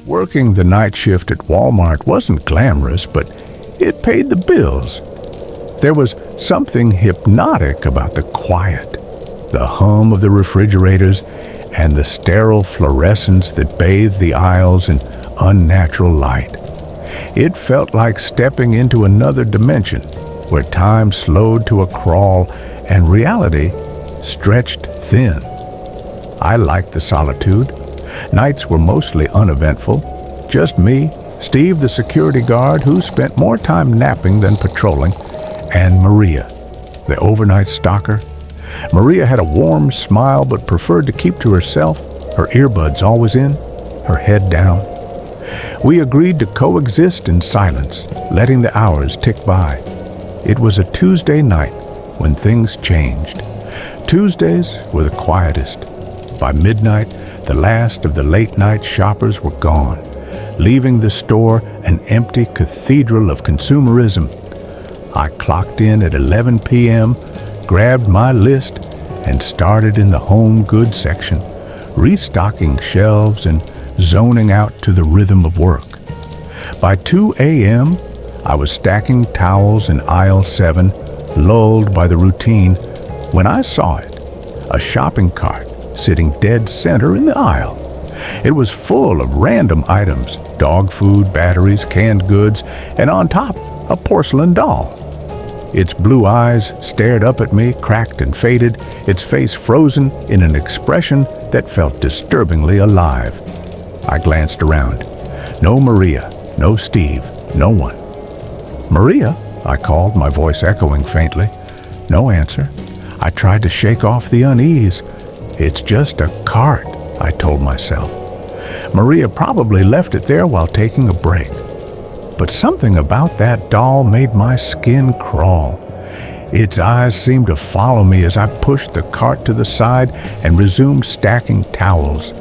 Working the night shift at Walmart wasn't glamorous, but it paid the bills. There was something hypnotic about the quiet, the hum of the refrigerators, and the sterile fluorescence that bathed the aisles in unnatural light. It felt like stepping into another dimension where time slowed to a crawl and reality stretched thin. I liked the solitude. Nights were mostly uneventful. Just me, Steve the security guard who spent more time napping than patrolling, and Maria, the overnight stalker. Maria had a warm smile but preferred to keep to herself, her earbuds always in, her head down. We agreed to coexist in silence, letting the hours tick by. It was a Tuesday night when things changed. Tuesdays were the quietest. By midnight, the last of the late-night shoppers were gone, leaving the store an empty cathedral of consumerism. I clocked in at 11 p.m., grabbed my list, and started in the home goods section, restocking shelves and zoning out to the rhythm of work. By 2 a.m., I was stacking towels in aisle 7, lulled by the routine, when I saw it, a shopping cart sitting dead center in the aisle. It was full of random items, dog food, batteries, canned goods, and on top, a porcelain doll. Its blue eyes stared up at me, cracked and faded, its face frozen in an expression that felt disturbingly alive. I glanced around. No Maria, no Steve, no one. "Maria?" I called, my voice echoing faintly. No answer. I tried to shake off the unease. "It's just a cart," I told myself. Maria probably left it there while taking a break. But something about that doll made my skin crawl. Its eyes seemed to follow me as I pushed the cart to the side and resumed stacking towels.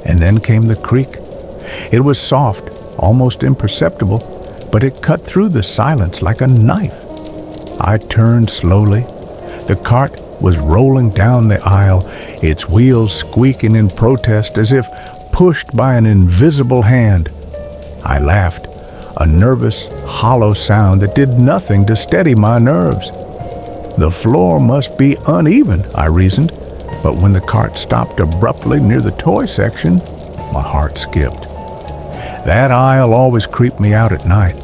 And then came the creak. It was soft, almost imperceptible, but it cut through the silence like a knife. I turned slowly. The cart was rolling down the aisle, its wheels squeaking in protest as if pushed by an invisible hand. I laughed, a nervous, hollow sound that did nothing to steady my nerves. The floor must be uneven, I reasoned, but when the cart stopped abruptly near the toy section, my heart skipped. That aisle always creeped me out at night.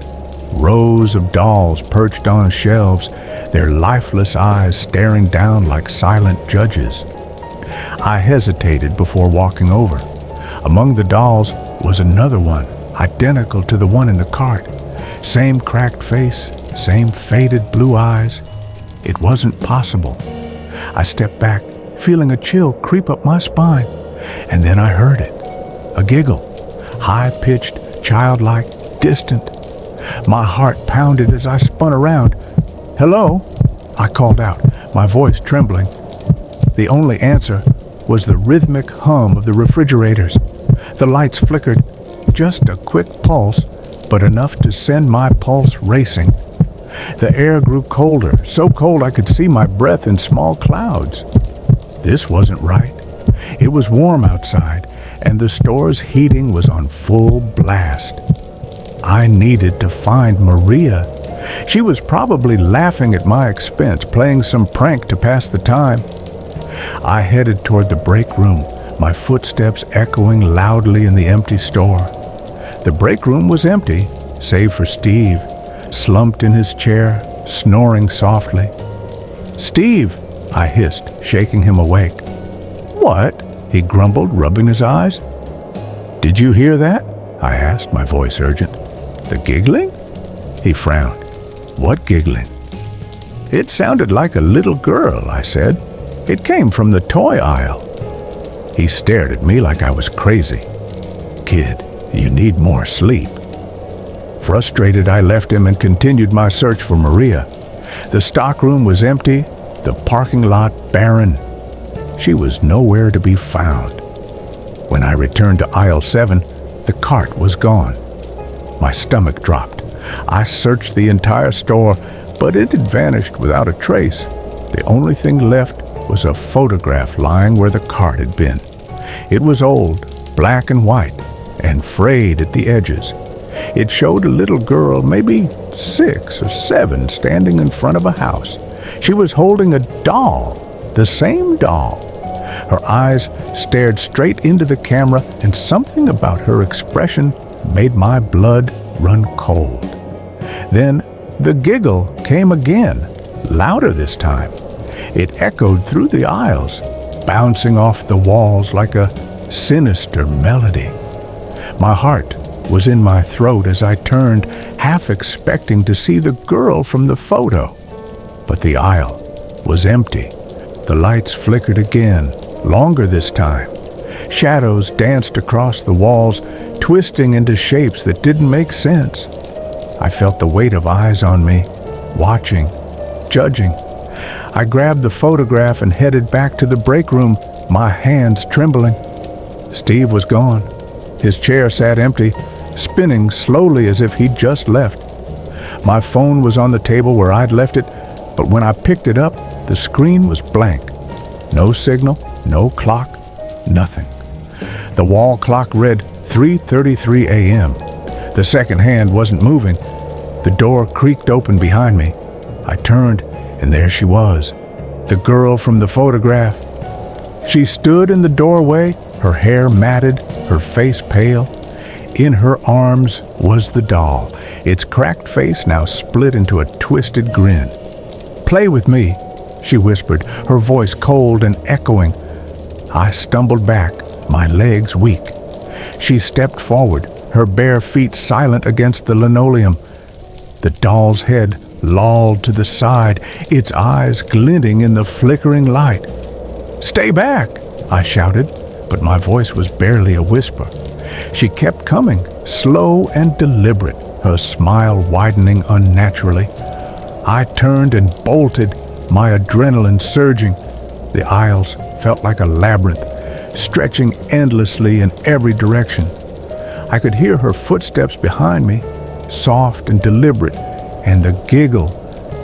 Rows of dolls perched on shelves, their lifeless eyes staring down like silent judges. I hesitated before walking over. Among the dolls was another one, identical to the one in the cart. Same cracked face, same faded blue eyes. It wasn't possible. I stepped back, feeling a chill creep up my spine, and then I heard it. A giggle, high-pitched, childlike, distant. My heart pounded as I spun around. "Hello?" I called out, my voice trembling. The only answer was the rhythmic hum of the refrigerators. The lights flickered, just a quick pulse, but enough to send my pulse racing. The air grew colder, so cold I could see my breath in small clouds. This wasn't right. It was warm outside, and the store's heating was on full blast. I needed to find Maria. She was probably laughing at my expense, playing some prank to pass the time. I headed toward the break room, my footsteps echoing loudly in the empty store. The break room was empty, save for Steve, slumped in his chair, snoring softly. "Steve!" I hissed, shaking him awake. "What?" he grumbled, rubbing his eyes. "Did you hear that?" I asked, my voice urgent. "The giggling?" He frowned. "What giggling?" "It sounded like a little girl," I said. "It came from the toy aisle." He stared at me like I was crazy. "Kid, you need more sleep." Frustrated, I left him and continued my search for Maria. The stockroom was empty, the parking lot barren. She was nowhere to be found. When I returned to aisle 7, the cart was gone. My stomach dropped. I searched the entire store, but it had vanished without a trace. The only thing left was a photograph lying where the cart had been. It was old, black and white, and frayed at the edges. It showed a little girl, maybe 6 or 7, standing in front of a house. She was holding a doll, the same doll. Her eyes stared straight into the camera, and something about her expression made my blood run cold. Then the giggle came again, louder this time. It echoed through the aisles, bouncing off the walls like a sinister melody. My heart was in my throat as I turned, half expecting to see the girl from the photo. But the aisle was empty. The lights flickered again, longer this time. Shadows danced across the walls, twisting into shapes that didn't make sense. I felt the weight of eyes on me, watching, judging. I grabbed the photograph and headed back to the break room, my hands trembling. Steve was gone. His chair sat empty, spinning slowly as if he'd just left. My phone was on the table where I'd left it, but when I picked it up, the screen was blank. No signal, no clock, nothing. The wall clock read 3:33 a.m. The second hand wasn't moving. The door creaked open behind me. I turned, and there she was, the girl from the photograph. She stood in the doorway, her hair matted, her face pale. In her arms was the doll, its cracked face now split into a twisted grin. "Play with me," she whispered, her voice cold and echoing. I stumbled back, my legs weak. She stepped forward, her bare feet silent against the linoleum. The doll's head lolled to the side, its eyes glinting in the flickering light. "Stay back!" I shouted, but my voice was barely a whisper. She kept coming, slow and deliberate, her smile widening unnaturally. I turned and bolted, my adrenaline surging. The aisles felt like a labyrinth, stretching endlessly in every direction. I could hear her footsteps behind me, soft and deliberate, and the giggle,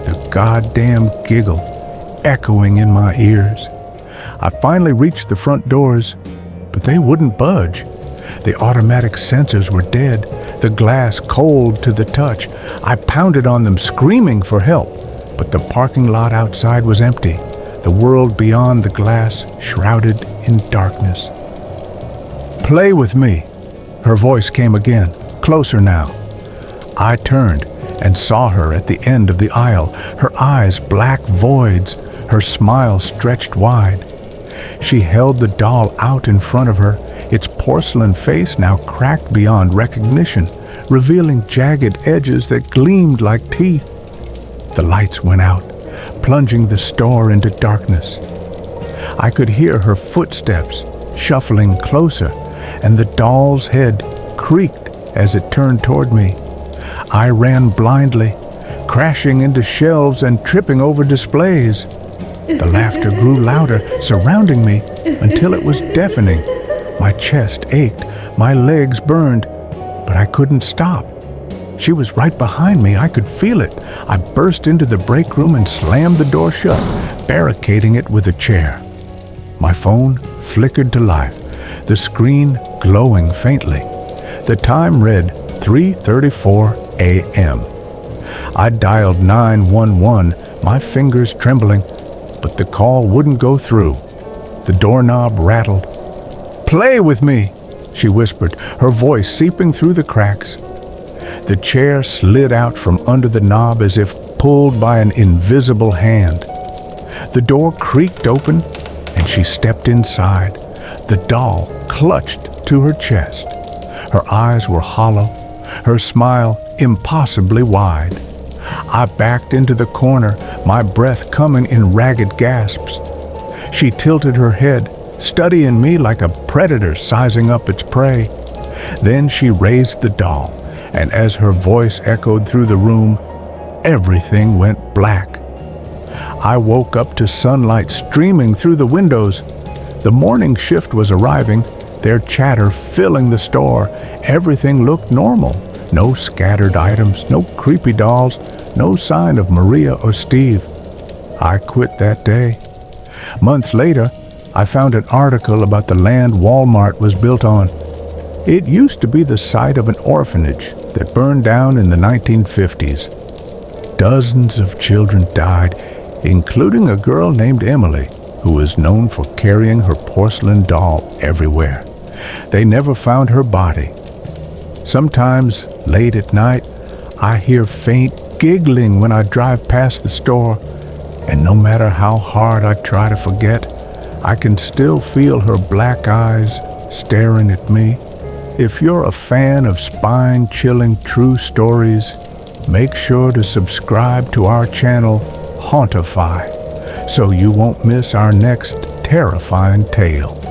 the goddamn giggle, echoing in my ears. I finally reached the front doors, but they wouldn't budge. The automatic sensors were dead, the glass cold to the touch. I pounded on them, screaming for help, but the parking lot outside was empty, the world beyond the glass shrouded in darkness. "Play with me," her voice came again, closer now. I turned and saw her at the end of the aisle, her eyes black voids, her smile stretched wide. She held the doll out in front of her, its porcelain face now cracked beyond recognition, revealing jagged edges that gleamed like teeth. The lights went out, plunging the store into darkness. I could hear her footsteps shuffling closer, and the doll's head creaked as it turned toward me. I ran blindly, crashing into shelves and tripping over displays. The laughter grew louder, surrounding me until it was deafening. My chest ached, my legs burned, but I couldn't stop. She was right behind me. I could feel it. I burst into the break room and slammed the door shut, barricading it with a chair. My phone flickered to life, the screen glowing faintly. The time read 3:34 a.m. I dialed 911, my fingers trembling, but the call wouldn't go through. The doorknob rattled. "Play with me," she whispered, her voice seeping through the cracks. The chair slid out from under the knob as if pulled by an invisible hand. The door creaked open, and she stepped inside, the doll clutched to her chest. Her eyes were hollow, her smile impossibly wide. I backed into the corner, my breath coming in ragged gasps. She tilted her head, studying me like a predator sizing up its prey. Then she raised the doll, and as her voice echoed through the room, everything went black. I woke up to sunlight streaming through the windows. The morning shift was arriving, their chatter filling the store. Everything looked normal. No scattered items, no creepy dolls, no sign of Maria or Steve. I quit that day. Months later, I found an article about the land Walmart was built on. It used to be the site of an orphanage that burned down in the 1950s. Dozens of children died, including a girl named Emily, who is known for carrying her porcelain doll everywhere. They never found her body. Sometimes, late at night, I hear faint giggling when I drive past the store, and no matter how hard I try to forget, I can still feel her black eyes staring at me. If you're a fan of spine-chilling true stories, make sure to subscribe to our channel, Hauntify, so you won't miss our next terrifying tale.